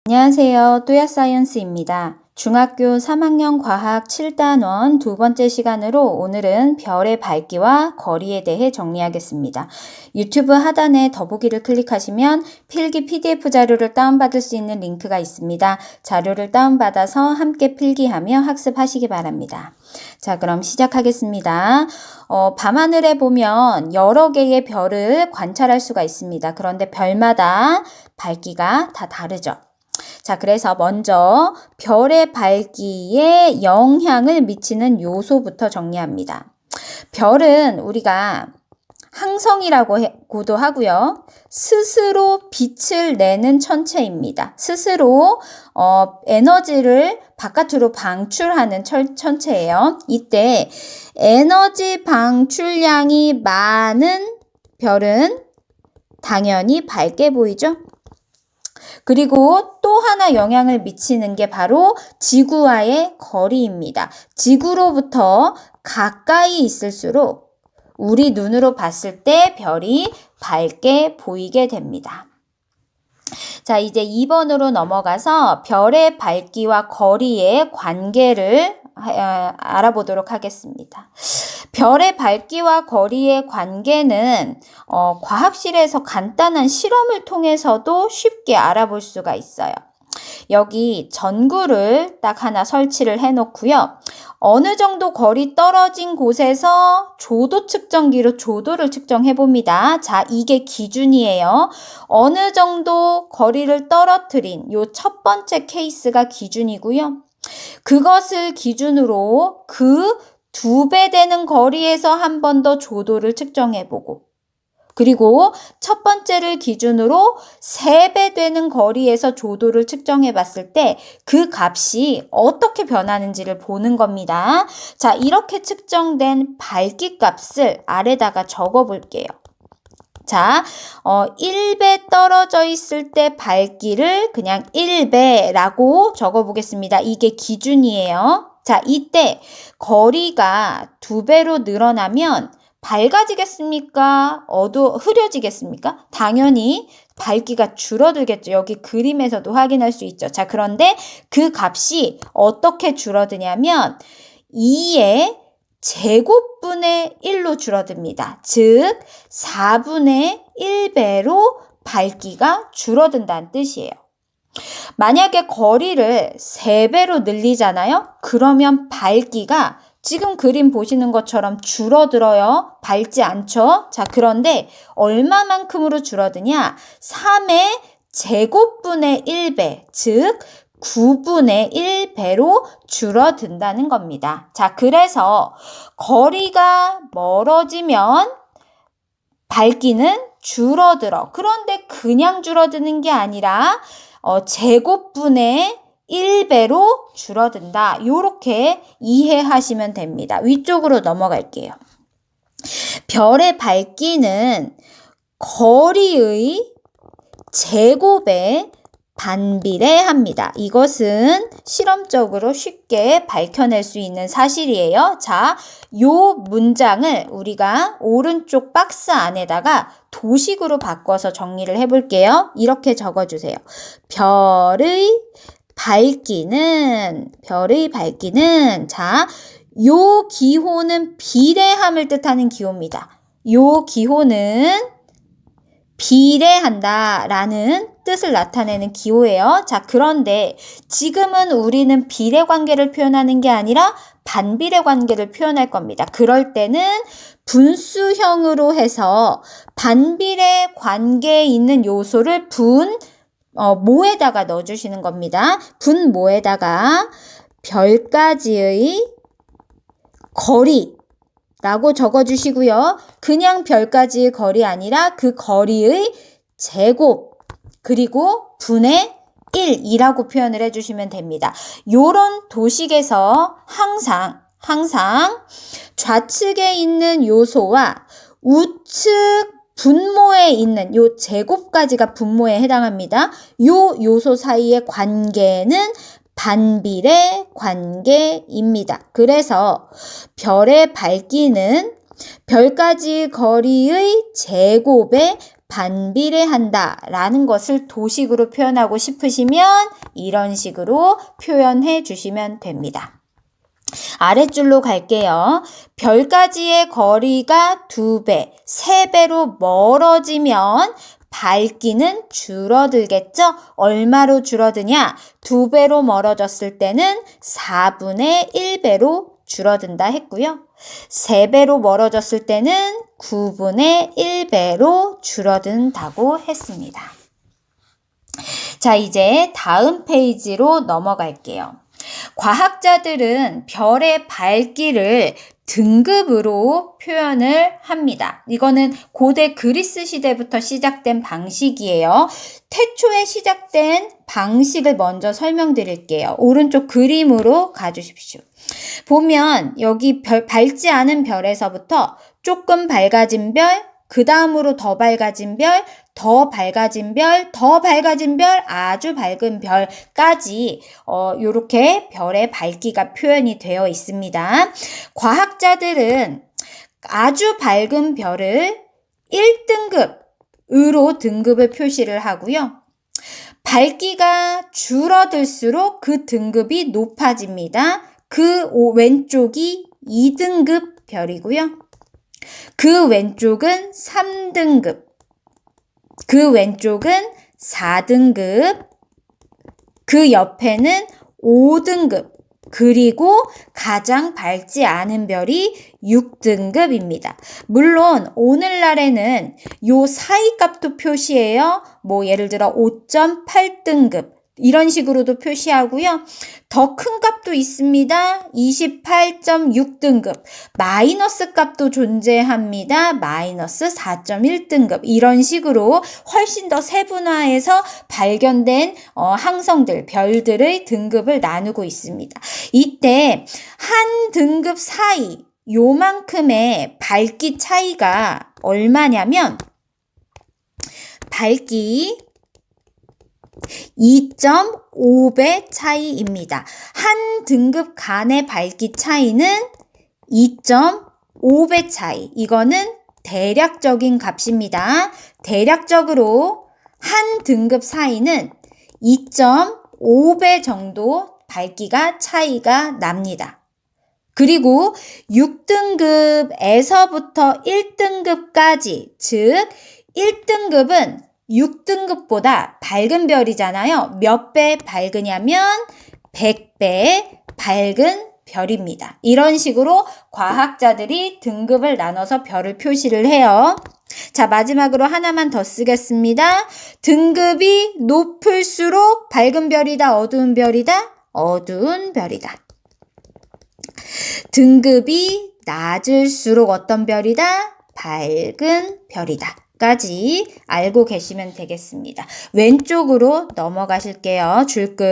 안녕하세요. 또야사이언스입니다. 중학교 3학년 과학 7단원 두 번째 시간으로 오늘은 별의 밝기와 거리에 대해 정리하겠습니다. 유튜브 하단에 더보기를 클릭하시면 필기 PDF 자료를 다운받을 수 있는 링크가 있습니다. 자료를 다운받아서 함께 필기하며 학습하시기 바랍니다. 자, 그럼 시작하겠습니다. 밤하늘에 보면 여러 개의 별을 관찰할 수가 있습니다. 그런데 별마다 밝기가 다 다르죠. 자, 그래서 먼저 별의 밝기에 영향을 미치는 요소부터 정리합니다. 별은 우리가 항성이라고도 하고요. 스스로 빛을 내는 천체입니다. 스스로 에너지를 바깥으로 방출하는 천체예요. 이때 에너지 방출량이 많은 별은 당연히 밝게 보이죠? 그리고 또 하나 영향을 미치는 게 바로 지구와의 거리입니다. 지구로부터 가까이 있을수록 우리 눈으로 봤을 때 별이 밝게 보이게 됩니다. 자, 이제 2번으로 넘어가서 별의 밝기와 거리의 관계를 알아보도록 하겠습니다. 별의 밝기와 거리의 관계는 과학실에서 간단한 실험을 통해서도 쉽게 알아볼 수가 있어요. 여기 전구를 딱 하나 설치를 해놓고요. 어느 정도 거리 떨어진 곳에서 조도 측정기로 조도를 측정해 봅니다. 자, 이게 기준이에요. 어느 정도 거리를 떨어뜨린 요 첫 번째 케이스가 기준이고요. 그것을 기준으로 그 2배 되는 거리에서 한 번 더 조도를 측정해 보고, 그리고 첫 번째를 기준으로 3배 되는 거리에서 조도를 측정해 봤을 때 그 값이 어떻게 변하는지를 보는 겁니다. 자, 이렇게 측정된 밝기 값을 아래다가 적어 볼게요. 자, 1배 떨어져 있을 때 밝기를 그냥 1배라고 적어 보겠습니다. 이게 기준이에요. 자, 이때 거리가 2배로 늘어나면 밝아지겠습니까? 흐려지겠습니까? 당연히 밝기가 줄어들겠죠. 여기 그림에서도 확인할 수 있죠. 자, 그런데 그 값이 어떻게 줄어드냐면 2의 제곱분의 1로 줄어듭니다. 즉 4분의 1배로 밝기가 줄어든다는 뜻이에요. 만약에 거리를 3배로 늘리잖아요. 그러면 밝기가 지금 그림 보시는 것처럼 줄어들어요. 밝지 않죠? 자, 그런데 얼마만큼으로 줄어드냐? 3의 제곱분의 1배, 즉 9분의 1배로 줄어든다는 겁니다. 자, 그래서 거리가 멀어지면 밝기는 줄어들어. 그런데 그냥 줄어드는 게 아니라 제곱분의 1배로 줄어든다. 이렇게 이해하시면 됩니다. 위쪽으로 넘어갈게요. 별의 밝기는 거리의 제곱에 반비례합니다. 이것은 실험적으로 쉽게 밝혀낼 수 있는 사실이에요. 자, 요 문장을 우리가 오른쪽 박스 안에다가 도식으로 바꿔서 정리를 해볼게요. 이렇게 적어주세요. 별의 밝기는 자, 요 기호는 비례함을 뜻하는 기호입니다. 요 기호는 비례한다 라는 뜻을 나타내는 기호예요. 자, 그런데 지금은 우리는 비례 관계를 표현하는 게 아니라 반비례 관계를 표현할 겁니다. 그럴 때는 분수형으로 해서 반비례 관계에 있는 요소를 모에다가 넣어주시는 겁니다. 분모에다가 별까지의 거리 라고 적어주시고요. 그냥 별까지의 거리 아니라 그 거리의 제곱 그리고 분의 1이라고 표현을 해주시면 됩니다. 요런 도식에서 항상 좌측에 있는 요소와 우측 분모에 있는 요 제곱까지가 분모에 해당합니다. 요 요소 사이의 관계는 반비례 관계입니다. 그래서 별의 밝기는 별까지 거리의 제곱에 반비례한다 라는 것을 도식으로 표현하고 싶으시면 이런 식으로 표현해 주시면 됩니다. 아랫줄로 갈게요. 별까지의 거리가 2배, 3배로 멀어지면 밝기는 줄어들겠죠? 얼마로 줄어드냐? 2배로 멀어졌을 때는 4분의 1배로 줄어든다 했고요. 3배로 멀어졌을 때는 9분의 1배로 줄어든다고 했습니다. 자, 이제 다음 페이지로 넘어갈게요. 과학자들은 별의 밝기를 등급으로 표현을 합니다. 이거는 고대 그리스 시대부터 시작된 방식이에요. 태초에 시작된 방식을 먼저 설명드릴게요. 오른쪽 그림으로 가주십시오. 보면 여기 밝지 않은 별에서부터 조금 밝아진 별, 그 다음으로 더 밝아진 별, 더 밝아진 별, 더 밝아진 별, 아주 밝은 별까지 요렇게 별의 밝기가 표현이 되어 있습니다. 과학자들은 아주 밝은 별을 1등급으로 등급을 표시를 하고요. 밝기가 줄어들수록 그 등급이 높아집니다. 그 왼쪽이 2등급 별이고요. 그 왼쪽은 3등급, 그 왼쪽은 4등급, 그 옆에는 5등급, 그리고 가장 밝지 않은 별이 6등급입니다. 물론 오늘날에는 요 사이 값도 표시해요. 뭐 예를 들어 5.8등급 이런 식으로도 표시하고요. 더 큰 값도 있습니다. 28.6등급, 마이너스 값도 존재합니다. 마이너스 4.1등급 이런 식으로 훨씬 더 세분화해서 발견된 항성들, 별들의 등급을 나누고 있습니다. 이때 한 등급 사이 요만큼의 밝기 차이가 얼마냐면 밝기 2.5배 차이입니다. 한 등급 간의 밝기 차이는 2.5배 차이. 이거는 대략적인 값입니다. 대략적으로 한 등급 사이는 2.5배 정도 밝기가 차이가 납니다. 그리고 6등급에서부터 1등급까지, 즉 1등급은 6등급보다 밝은 별이잖아요. 몇 배 밝으냐면 100배 밝은 별입니다. 이런 식으로 과학자들이 등급을 나눠서 별을 표시를 해요. 자, 마지막으로 하나만 더 쓰겠습니다. 등급이 높을수록 밝은 별이다, 어두운 별이다? 어두운 별이다. 등급이 낮을수록 어떤 별이다? 밝은 별이다. 까지 알고 계시면 되겠습니다. 왼쪽으로 넘어가실게요. 줄끝.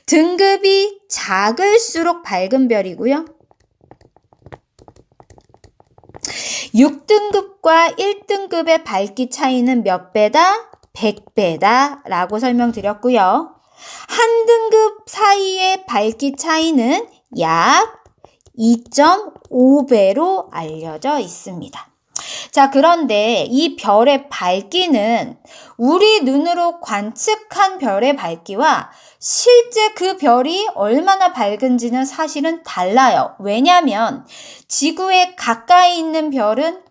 등급이 작을수록 밝은 별이고요. 6등급과 1등급의 밝기 차이는 몇 배다? 100배다 라고 설명드렸고요. 한 등급 사이의 밝기 차이는 약 2.5배로 알려져 있습니다. 자, 그런데 이 별의 밝기는 우리 눈으로 관측한 별의 밝기와 실제 그 별이 얼마나 밝은지는 사실은 달라요. 왜냐하면 지구에 가까이 있는 별은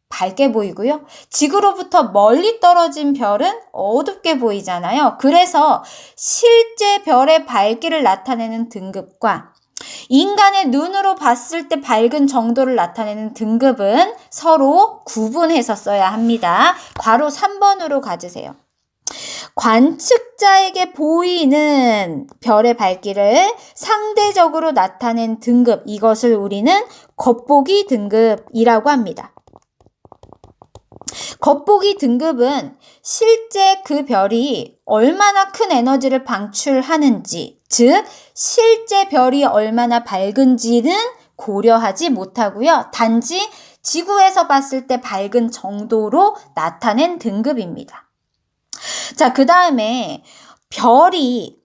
밝게 보이고요. 지구로부터 멀리 떨어진 별은 어둡게 보이잖아요. 그래서 실제 별의 밝기를 나타내는 등급과 인간의 눈으로 봤을 때 밝은 정도를 나타내는 등급은 서로 구분해서 써야 합니다. 괄호 3번으로 가주세요. 관측자에게 보이는 별의 밝기를 상대적으로 나타낸 등급, 이것을 우리는 겉보기 등급이라고 합니다. 겉보기 등급은 실제 그 별이 얼마나 큰 에너지를 방출하는지, 즉 실제 별이 얼마나 밝은지는 고려하지 못하고요. 단지 지구에서 봤을 때 밝은 정도로 나타낸 등급입니다. 자, 그 다음에 별이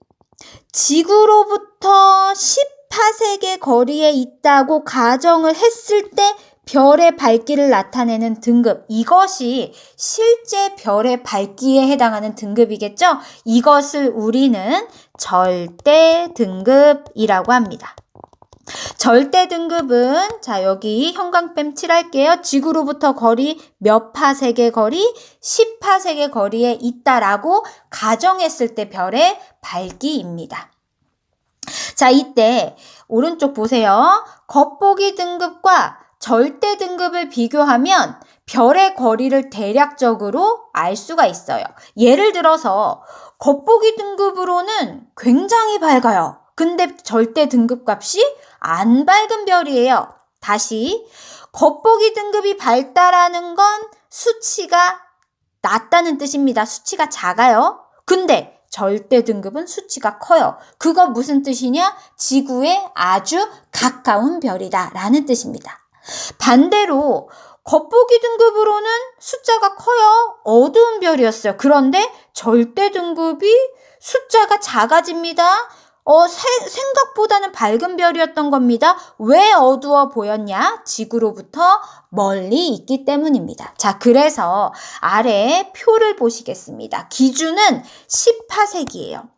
지구로부터 10파세기 거리에 있다고 가정을 했을 때 별의 밝기를 나타내는 등급, 이것이 실제 별의 밝기에 해당하는 등급이겠죠? 이것을 우리는 절대 등급이라고 합니다. 절대 등급은 자 여기 형광펜 칠할게요. 지구로부터 거리 몇 파세계 거리? 10파세계 거리에 있다라고 가정했을 때 별의 밝기입니다. 자 이때 오른쪽 보세요. 겉보기 등급과 절대 등급을 비교하면 별의 거리를 대략적으로 알 수가 있어요. 예를 들어서 겉보기 등급으로는 굉장히 밝아요. 근데 절대 등급 값이 안 밝은 별이에요. 다시 겉보기 등급이 밝다라는 건 수치가 낮다는 뜻입니다. 수치가 작아요. 근데 절대 등급은 수치가 커요. 그거 무슨 뜻이냐? 지구에 아주 가까운 별이다 라는 뜻입니다. 반대로 겉보기 등급으로는 숫자가 커요. 어두운 별이었어요. 그런데 절대 등급이 숫자가 작아집니다. 생각보다는 밝은 별이었던 겁니다. 왜 어두워 보였냐? 지구로부터 멀리 있기 때문입니다. 자, 그래서 아래 표를 보시겠습니다. 기준은 10파세기예요.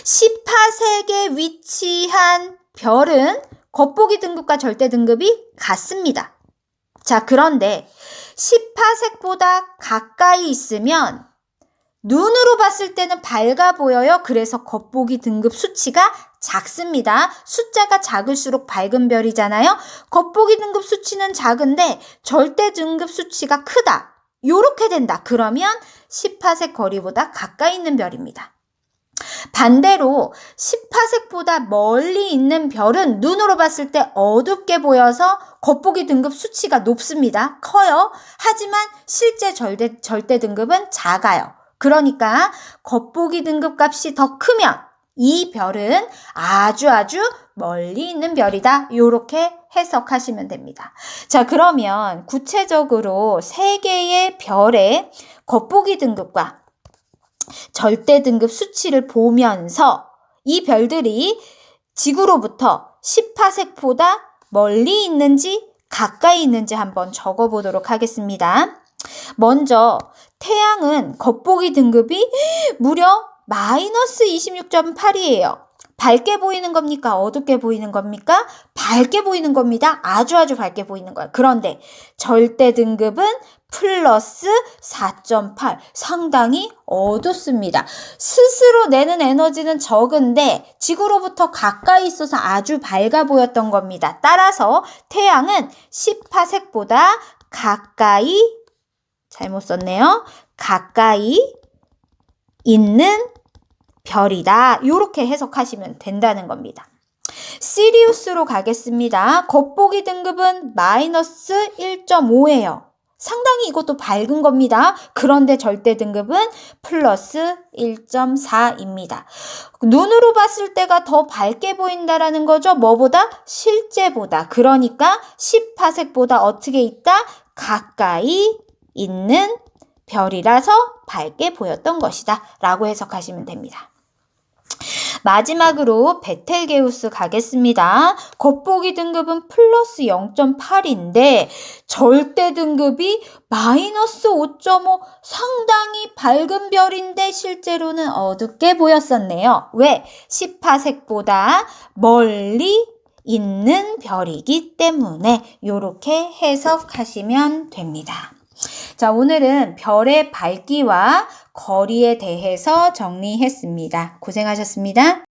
10파세기에 위치한 별은 겉보기 등급과 절대 등급이 같습니다. 자, 그런데 10파sek보다 가까이 있으면 눈으로 봤을 때는 밝아 보여요. 그래서 겉보기 등급 수치가 작습니다. 숫자가 작을수록 밝은 별이잖아요. 겉보기 등급 수치는 작은데 절대 등급 수치가 크다. 요렇게 된다. 그러면 10파sec 거리보다 가까이 있는 별입니다. 반대로 10파sek보다 멀리 있는 별은 눈으로 봤을 때 어둡게 보여서 겉보기 등급 수치가 높습니다. 커요. 하지만 실제 절대 등급은 작아요. 그러니까 겉보기 등급 값이 더 크면 이 별은 아주 멀리 있는 별이다. 이렇게 해석하시면 됩니다. 자, 그러면 구체적으로 세 개의 별의 겉보기 등급과 절대 등급 수치를 보면서 이 별들이 지구로부터 10파sek보다 멀리 있는지 가까이 있는지 한번 적어보도록 하겠습니다. 먼저 태양은 겉보기 등급이 무려 마이너스 26.8이에요. 밝게 보이는 겁니까? 어둡게 보이는 겁니까? 밝게 보이는 겁니다. 아주 밝게 보이는 거예요. 그런데 절대 등급은 플러스 4.8, 상당히 어둡습니다. 스스로 내는 에너지는 적은데 지구로부터 가까이 있어서 아주 밝아 보였던 겁니다. 따라서 태양은 10파sek보다 가까이, 잘못 썼네요. 가까이 있는 별이다. 이렇게 해석하시면 된다는 겁니다. 시리우스로 가겠습니다. 겉보기 등급은 마이너스 1.5예요. 상당히 이것도 밝은 겁니다. 그런데 절대 등급은 플러스 1.4입니다. 눈으로 봤을 때가 더 밝게 보인다라는 거죠. 뭐보다? 실제보다. 그러니까 10파sek보다 어떻게 있다? 가까이 있는 별이라서 밝게 보였던 것이다 라고 해석하시면 됩니다. 마지막으로 베텔게우스 가겠습니다. 겉보기 등급은 플러스 0.8인데 절대 등급이 마이너스 5.5, 상당히 밝은 별인데 실제로는 어둡게 보였었네요. 왜? 10파sek보다 멀리 있는 별이기 때문에 이렇게 해석하시면 됩니다. 자, 오늘은 별의 밝기와 거리에 대해서 정리했습니다. 고생하셨습니다.